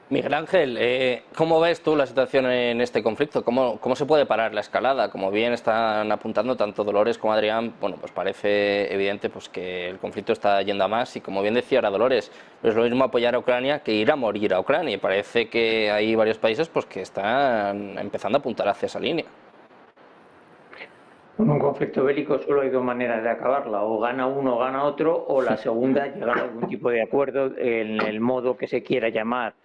Miguel Ángel, ¿cómo ves tú la situación en este conflicto? ¿Cómo se puede parar la escalada? Como bien están apuntando tanto Dolores como Adrián, bueno, pues parece evidente pues, que el conflicto está yendo a más y como bien decía ahora Dolores, no es lo mismo apoyar a Ucrania que ir a morir a Ucrania y parece que hay varios países pues, que están empezando a apuntar hacia esa línea. En un conflicto bélico solo hay dos maneras de acabarla, o gana uno o gana otro, o la segunda, llegar a algún tipo de acuerdo en el modo que se quiera llamar,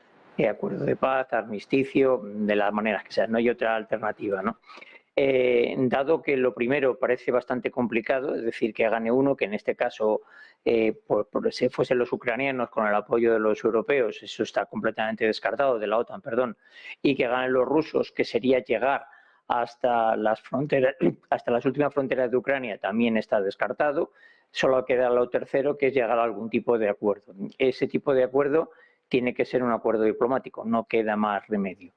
acuerdo de paz, armisticio, de las maneras que sean, no hay otra alternativa, ¿no? Dado que lo primero parece bastante complicado, es decir, que gane uno, que en este caso si fuesen los ucranianos con el apoyo de los europeos, eso está completamente descartado, de la OTAN, perdón, y que ganen los rusos, que sería llegar hasta las fronteras, hasta las últimas fronteras de Ucrania, también está descartado. Solo queda lo tercero, que es llegar a algún tipo de acuerdo. Ese tipo de acuerdo tiene que ser un acuerdo diplomático, no queda más remedio.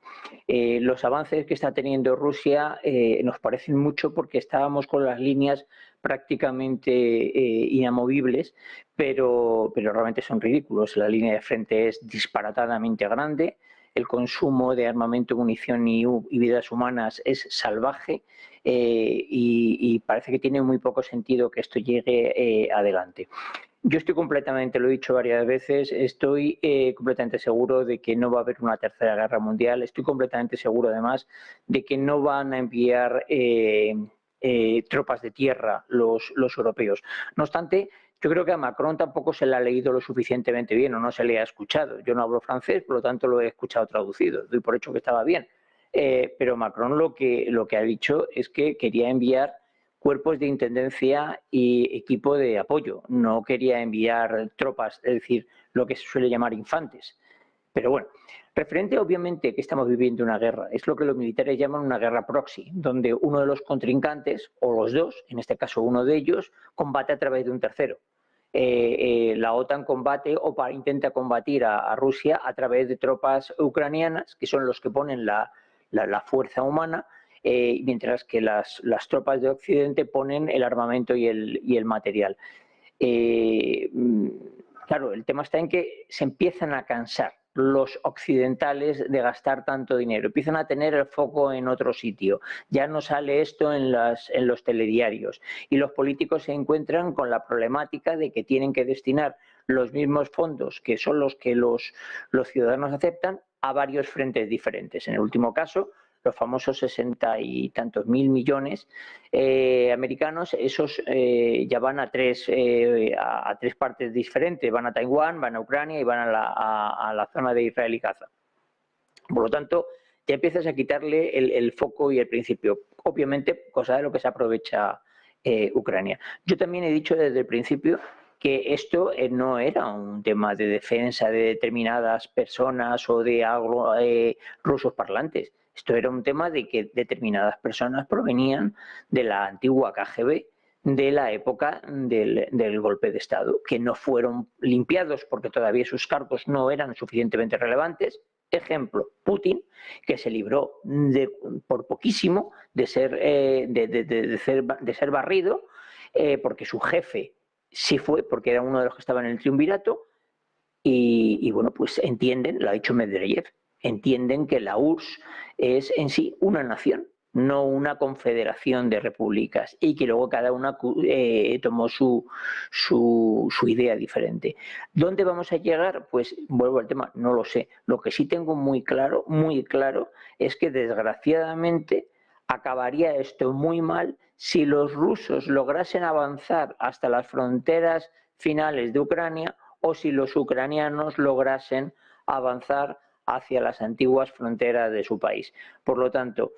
Los avances que está teniendo Rusia nos parecen mucho porque estábamos con las líneas prácticamente inamovibles, pero realmente son ridículos. La línea de frente es disparatadamente grande, el consumo de armamento, munición y vidas humanas es salvaje y parece que tiene muy poco sentido que esto llegue adelante. Yo estoy completamente, lo he dicho varias veces, estoy completamente seguro de que no va a haber una tercera guerra mundial. Estoy completamente seguro, además, de que no van a enviar tropas de tierra los europeos. No obstante, yo creo que a Macron tampoco se le ha leído lo suficientemente bien o no se le ha escuchado. Yo no hablo francés, por lo tanto lo he escuchado traducido. Doy por hecho que estaba bien. Pero Macron lo que ha dicho es que quería enviar cuerpos de intendencia y equipo de apoyo. No quería enviar tropas, es decir, lo que se suele llamar infantes. Pero bueno, referente obviamente que estamos viviendo una guerra, es lo que los militares llaman una guerra proxy, donde uno de los contrincantes, o los dos, en este caso uno de ellos, combate a través de un tercero. La OTAN combate o intenta combatir a Rusia a través de tropas ucranianas, que son los que ponen la fuerza humana, mientras que las tropas de Occidente ponen el armamento y el material. Claro, el tema está en que se empiezan a cansar los occidentales de gastar tanto dinero, empiezan a tener el foco en otro sitio, ya no sale esto en los telediarios y los políticos se encuentran con la problemática de que tienen que destinar los mismos fondos que son los que los ciudadanos aceptan a varios frentes diferentes. En el último caso, los famosos 60 y tantos mil millones americanos, esos ya van a tres partes diferentes, van a Taiwán, van a Ucrania y van a la zona de Israel y Gaza. Por lo tanto, ya empiezas a quitarle el foco y el principio, obviamente cosa de lo que se aprovecha Ucrania. Yo también he dicho desde el principio que esto no era un tema de defensa de determinadas personas o de rusos parlantes. Esto era un tema de que determinadas personas provenían de la antigua KGB, de la época del golpe de Estado, que no fueron limpiados porque todavía sus cargos no eran suficientemente relevantes. Ejemplo, Putin, que se libró por poquísimo de ser barrido, porque su jefe sí fue, porque era uno de los que estaba en el triunvirato, y bueno, pues entienden, lo ha dicho Medvedev, entienden que la URSS es en sí una nación, no una confederación de repúblicas, y que luego cada una tomó su idea diferente. ¿Dónde vamos a llegar? Pues vuelvo al tema, no lo sé. Lo que sí tengo muy claro, es que desgraciadamente acabaría esto muy mal si los rusos lograsen avanzar hasta las fronteras finales de Ucrania o si los ucranianos lograsen avanzar hacia las antiguas fronteras de su país. Por lo tanto,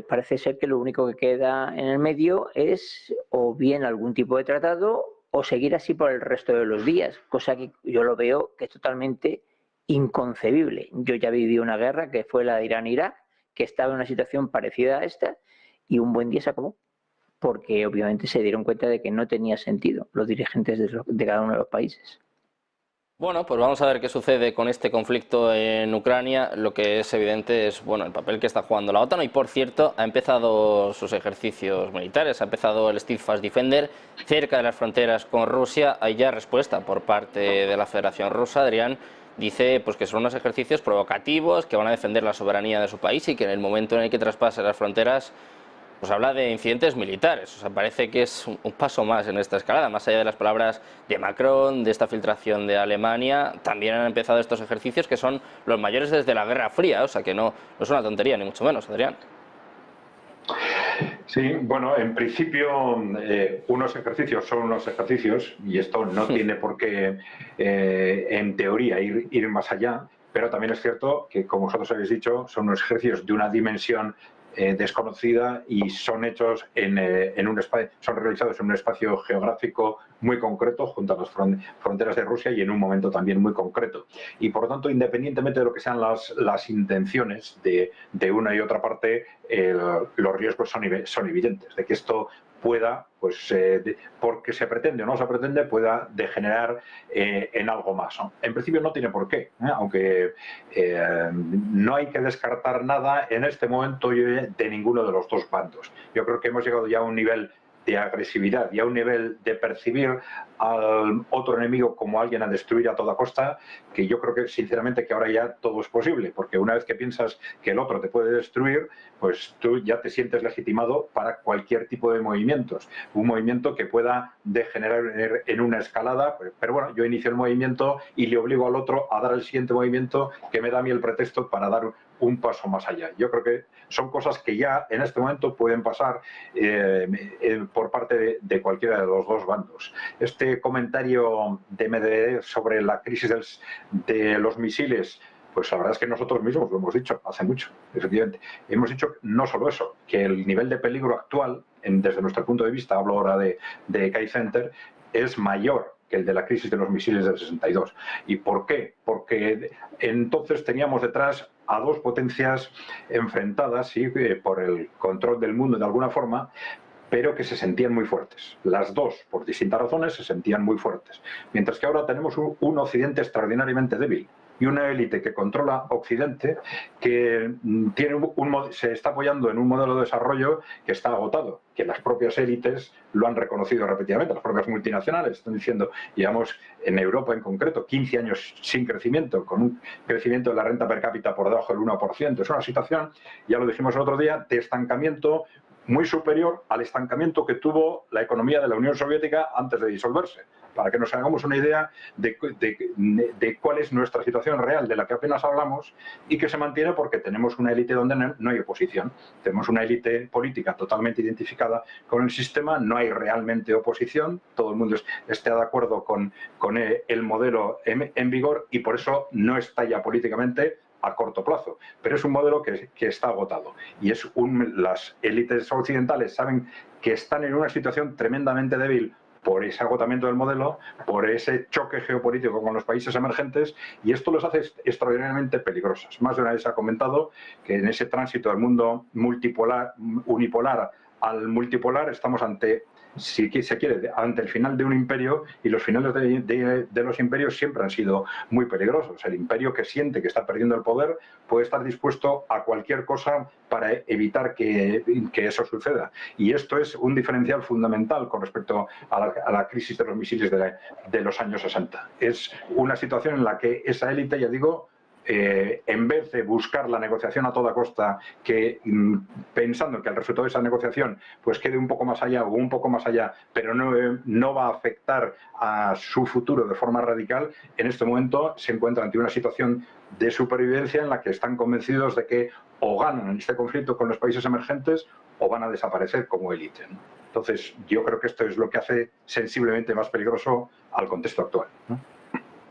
parece ser que lo único que queda en el medio es o bien algún tipo de tratado o seguir así por el resto de los días, cosa que yo lo veo que es totalmente inconcebible. Yo ya viví una guerra que fue la de Irán-Irak, que estaba en una situación parecida a esta y un buen día se acabó, porque obviamente se dieron cuenta de que no tenía sentido los dirigentes de cada uno de los países. Bueno, pues vamos a ver qué sucede con este conflicto en Ucrania. Lo que es evidente es, bueno, el papel que está jugando la OTAN. Y por cierto, ha empezado sus ejercicios militares, ha empezado el Steadfast Defender cerca de las fronteras con Rusia. Hay ya respuesta por parte de la Federación Rusa. Adrián dice pues que son unos ejercicios provocativos, que van a defender la soberanía de su país y que en el momento en el que traspase las fronteras pues habla de incidentes militares. O sea, parece que es un paso más en esta escalada, más allá de las palabras de Macron, de esta filtración de Alemania. También han empezado estos ejercicios que son los mayores desde la Guerra Fría, o sea que no es una tontería, ni mucho menos, Adrián. Sí, bueno, en principio unos ejercicios son unos ejercicios y esto no tiene por qué, en teoría, ir más allá, pero también es cierto que, como vosotros habéis dicho, son unos ejercicios de una dimensión desconocida y son hechos en un espacio, son realizados en un espacio geográfico muy concreto junto a las fronteras de Rusia y en un momento también muy concreto. Y por lo tanto, independientemente de lo que sean las intenciones de una y otra parte, los riesgos son evidentes de que esto pueda, pues porque se pretende o no se pretende, pueda degenerar en algo más, ¿no? En principio no tiene por qué, aunque no hay que descartar nada en este momento de ninguno de los dos bandos. Yo creo que hemos llegado ya a un nivel de agresividad y a un nivel de percibir al otro enemigo como alguien a destruir a toda costa, que yo creo que sinceramente que ahora ya todo es posible, porque una vez que piensas que el otro te puede destruir, pues tú ya te sientes legitimado para cualquier tipo de movimientos, un movimiento que pueda degenerar en una escalada, pero bueno, yo inicio el movimiento y le obligo al otro a dar el siguiente movimiento que me da a mí el pretexto para dar un paso más allá. Yo creo que son cosas que ya en este momento pueden pasar por parte de cualquiera de los dos bandos. Este comentario de Medvedev sobre la crisis de los misiles, pues la verdad es que nosotros mismos lo hemos dicho hace mucho, efectivamente. Hemos dicho no solo eso, que el nivel de peligro actual, desde nuestro punto de vista, hablo ahora de Kai Center, es mayor que el de la crisis de los misiles del 62. ¿Y por qué? Porque entonces teníamos detrás a dos potencias enfrentadas, sí, por el control del mundo de alguna forma, pero que se sentían muy fuertes. Las dos, por distintas razones, se sentían muy fuertes. Mientras que ahora tenemos un Occidente extraordinariamente débil y una élite que controla Occidente que se está apoyando en un modelo de desarrollo que está agotado, que las propias élites lo han reconocido repetidamente, las propias multinacionales están diciendo, llevamos en Europa en concreto 15 años sin crecimiento, con un crecimiento de la renta per cápita por debajo del 1%. Es una situación, ya lo dijimos el otro día, de estancamiento muy superior al estancamiento que tuvo la economía de la Unión Soviética antes de disolverse, para que nos hagamos una idea de cuál es nuestra situación real, de la que apenas hablamos, y que se mantiene porque tenemos una élite donde no hay oposición. Tenemos una élite política totalmente identificada con el sistema, no hay realmente oposición, todo el mundo esté de acuerdo con el modelo en vigor y por eso no estalla políticamente a corto plazo, pero es un modelo que está agotado y las élites occidentales saben que están en una situación tremendamente débil por ese agotamiento del modelo, por ese choque geopolítico con los países emergentes, y esto los hace extraordinariamente peligrosos. Más de una vez se ha comentado que en ese tránsito del mundo unipolar al multipolar estamos ante, si se quiere, ante el final de un imperio, y los finales de los imperios siempre han sido muy peligrosos. El imperio que siente que está perdiendo el poder puede estar dispuesto a cualquier cosa para evitar que eso suceda. Y esto es un diferencial fundamental con respecto a la crisis de los misiles de los años 60. Es una situación en la que esa élite, ya digo, en vez de buscar la negociación a toda costa, pensando que el resultado de esa negociación pues quede un poco más allá o un poco más allá, pero no va a afectar a su futuro de forma radical, en este momento se encuentra ante una situación de supervivencia en la que están convencidos de que o ganan en este conflicto con los países emergentes o van a desaparecer como élite, ¿no? Entonces, yo creo que esto es lo que hace sensiblemente más peligroso al contexto actual, ¿no?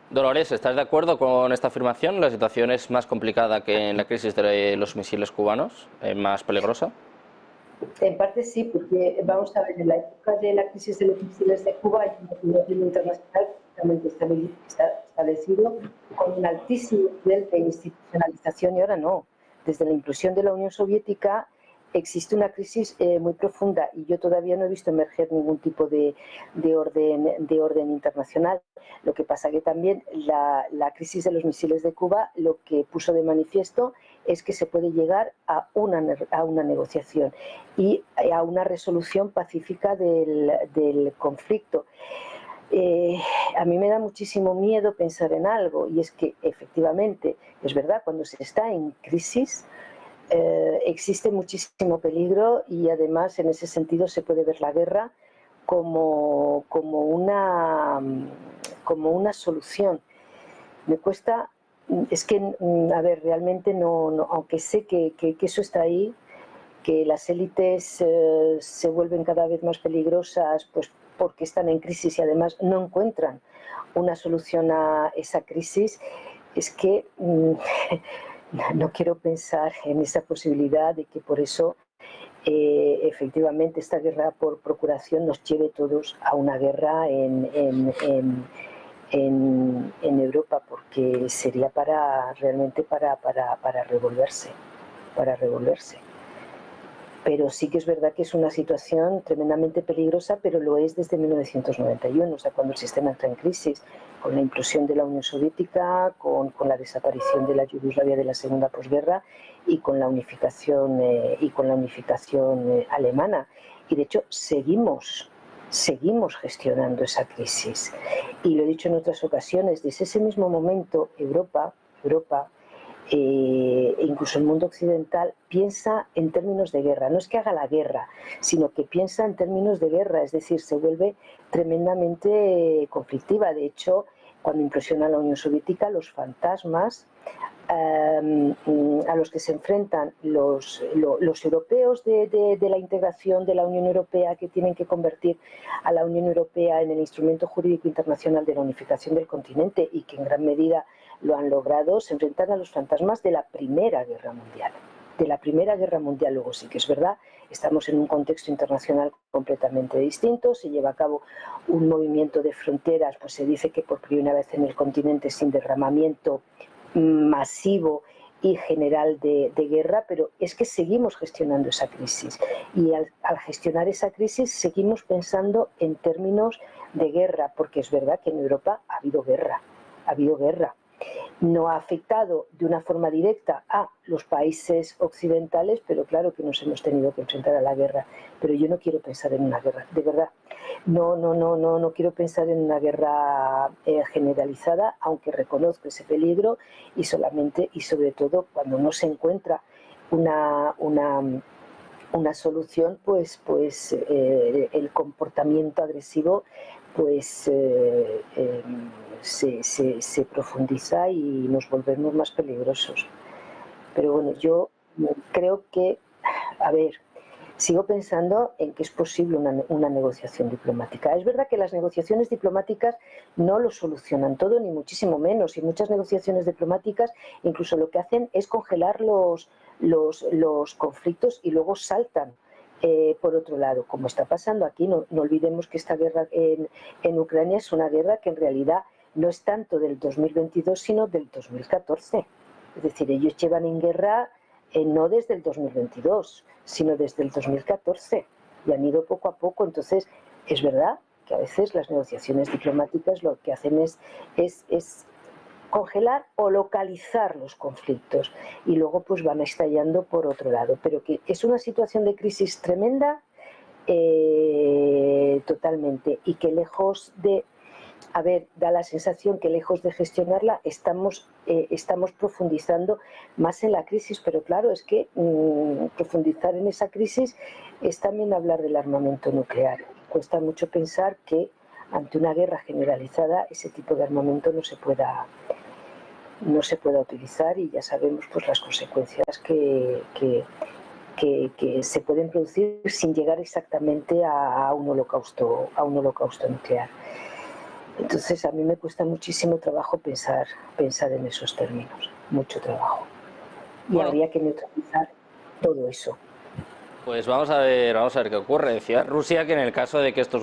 Dolores, ¿estás de acuerdo con esta afirmación? ¿La situación es más complicada que en la crisis de los misiles cubanos? ¿Más peligrosa? En parte sí, porque vamos a ver, en la época de la crisis de los misiles de Cuba hay un orden internacional perfectamente establecido, con un altísimo nivel de institucionalización, y ahora no. Desde la implosión de la Unión Soviética, existe una crisis muy profunda y yo todavía no he visto emerger ningún tipo de orden internacional. Lo que pasa que también la crisis de los misiles de Cuba lo que puso de manifiesto es que se puede llegar a una negociación y a una resolución pacífica del conflicto. A mí me da muchísimo miedo pensar en algo, y es que efectivamente, es verdad, cuando se está en crisis existe muchísimo peligro, y además en ese sentido se puede ver la guerra como una solución. Me cuesta, es que, a ver, realmente no, aunque sé que eso está ahí, que las élites se vuelven cada vez más peligrosas, pues porque están en crisis y además no encuentran una solución a esa crisis, es que no quiero pensar en esa posibilidad de que por eso efectivamente esta guerra por procuración nos lleve todos a una guerra en Europa, porque sería realmente para revolverse, Pero sí que es verdad que es una situación tremendamente peligrosa, pero lo es desde 1991, o sea, cuando el sistema entra en crisis, con la implosión de la Unión Soviética, con la desaparición de la Yugoslavia de la segunda posguerra y con la unificación alemana. Y de hecho seguimos gestionando esa crisis. Y lo he dicho en otras ocasiones, desde ese mismo momento Europa incluso el mundo occidental piensa en términos de guerra. No es que haga la guerra, sino que piensa en términos de guerra, es decir, se vuelve tremendamente conflictiva. De hecho, cuando implosiona la Unión Soviética, los fantasmas a los que se enfrentan los europeos de la integración de la Unión Europea, que tienen que convertir a la Unión Europea en el instrumento jurídico internacional de la unificación del continente, y que en gran medida lo han logrado, se enfrentan a los fantasmas de la Primera Guerra Mundial. Luego sí que es verdad, estamos en un contexto internacional completamente distinto, se lleva a cabo un movimiento de fronteras, pues se dice que por primera vez en el continente sin derramamiento masivo y general de guerra, pero es que seguimos gestionando esa crisis, y al gestionar esa crisis seguimos pensando en términos de guerra, porque es verdad que en Europa ha habido guerra. No ha afectado de una forma directa a los países occidentales, pero claro que nos hemos tenido que enfrentar a la guerra. Pero yo no quiero pensar en una guerra, de verdad. No quiero pensar en una guerra generalizada, aunque reconozco ese peligro, y sobre todo cuando no se encuentra una solución, pues el comportamiento agresivo se profundiza y nos volvemos más peligrosos. Pero bueno, yo creo que, a ver, sigo pensando en que es posible una negociación diplomática. Es verdad que las negociaciones diplomáticas no lo solucionan todo, ni muchísimo menos, y muchas negociaciones diplomáticas incluso lo que hacen es congelar los conflictos y luego saltan por otro lado, como está pasando aquí. No olvidemos que esta guerra en Ucrania es una guerra que en realidad no es tanto del 2022, sino del 2014. Es decir, ellos llevan en guerra no desde el 2022, sino desde el 2014, y han ido poco a poco. Entonces, es verdad que a veces las negociaciones diplomáticas lo que hacen es congelar o localizar los conflictos, y luego pues van estallando por otro lado, pero que es una situación de crisis tremenda, totalmente, y que lejos de, da la sensación que lejos de gestionarla estamos profundizando más en la crisis. Pero claro, es que profundizar en esa crisis es también hablar del armamento nuclear. Cuesta mucho pensar que ante una guerra generalizada ese tipo de armamento no se pueda utilizar, y ya sabemos pues las consecuencias que se pueden producir sin llegar exactamente a un holocausto nuclear. Entonces a mí me cuesta muchísimo trabajo pensar en esos términos, mucho trabajo. Y bueno, habría que neutralizar todo eso. Pues vamos a ver qué ocurre. Decía Rusia que en el caso de que esto